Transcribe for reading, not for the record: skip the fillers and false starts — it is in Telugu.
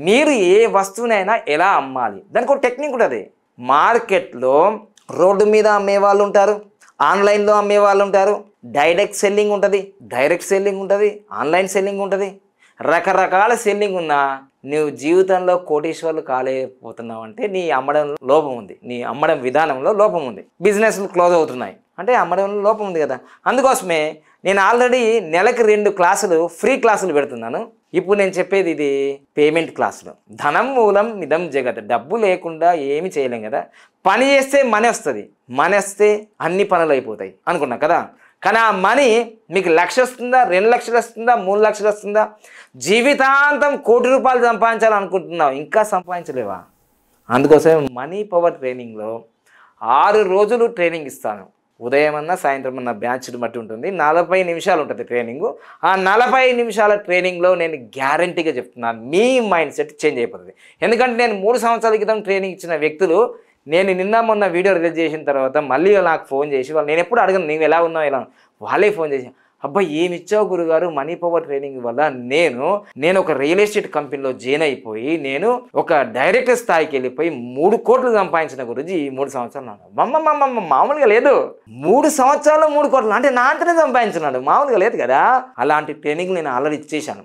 మీరు ఏ వస్తువునైనా ఎలా అమ్మాలి దానికి ఒక టెక్నిక్ ఉంటుంది. మార్కెట్లో రోడ్డు మీద అమ్మే వాళ్ళు ఉంటారు, ఆన్లైన్లో అమ్మే వాళ్ళు ఉంటారు, డైరెక్ట్ సెల్లింగ్ ఉంటుంది, ఆన్లైన్ సెల్లింగ్ ఉంటుంది. రకరకాల సెల్లింగ్ ఉన్నా నువ్వు జీవితంలో కోటీశ్వర్లు కాలేకపోతున్నావు అంటే నీ అమ్మడం లోపం ఉంది, నీ అమ్మడం విధానంలో లోపం ఉంది. బిజినెస్లు క్లోజ్ అవుతున్నాయి అంటే అమ్మడంలో లోపం ఉంది కదా. అందుకోసమే నేను ఆల్రెడీ నెలకి 2 క్లాసులు ఫ్రీ క్లాసులు పెడుతున్నాను. ఇప్పుడు నేను చెప్పేది ఇది పేమెంట్ క్లాసులు. ధనం మూలం ఇదం జగత్. డబ్బు లేకుండా ఏమి చేయలేం కదా. పని చేస్తే మనీ వస్తుంది, మనీ వస్తే అన్ని పనులు అయిపోతాయి అనుకున్నా కదా. కానీ ఆ మనీ మీకు 1 లక్ష వస్తుందా, 2 లక్షలు వస్తుందా, 3 లక్షలు వస్తుందా? జీవితాంతం కోటి రూపాయలు సంపాదించాలనుకుంటున్నావు, ఇంకా సంపాదించలేవా? అందుకోసం మనీ పవర్ ట్రైనింగ్లో 6 రోజులు ట్రైనింగ్ ఇస్తాను. ఉదయం అన్నా సాయంత్రం అన్న బ్యాచ్ని బట్టి ఉంటుంది. 40 నిమిషాలు ఉంటుంది ట్రైనింగు. ఆ 40 నిమిషాల ట్రైనింగ్లో నేను గ్యారంటీగా చెప్తున్నాను మీ మైండ్ సెట్ చేంజ్ అయిపోతుంది. ఎందుకంటే నేను 3 సంవత్సరాల క్రితం ట్రైనింగ్ ఇచ్చిన వ్యక్తులు నేను నిన్న మొన్న వీడియో రిలీజ్ చేసిన తర్వాత మళ్ళీ నాకు ఫోన్ చేసి, వాళ్ళు నేను ఎప్పుడు అడగను నువ్వు ఎలా ఉన్నావు ఎలా, వాళ్ళే ఫోన్ చేసి అబ్బాయి ఏమి ఇచ్చావు గురుగారు మనీ పవర్ ట్రైనింగ్ వల్ల నేను ఒక రియల్ ఎస్టేట్ కంపెనీలో జాయిన్ అయిపోయి నేను ఒక డైరెక్టర్ స్థాయికి వెళ్ళిపోయి 3 కోట్లు సంపాదించిన గురించి ఈ 3 సంవత్సరాలు. మామూలుగా లేదు. 3 సంవత్సరాలు 3 కోట్లు అంటే నా అంతనే సంపాదించినాడు, మామూలుగా లేదు కదా. అలాంటి ట్రైనింగ్ నేను ఆల్రెడీ ఇచ్చేసాను.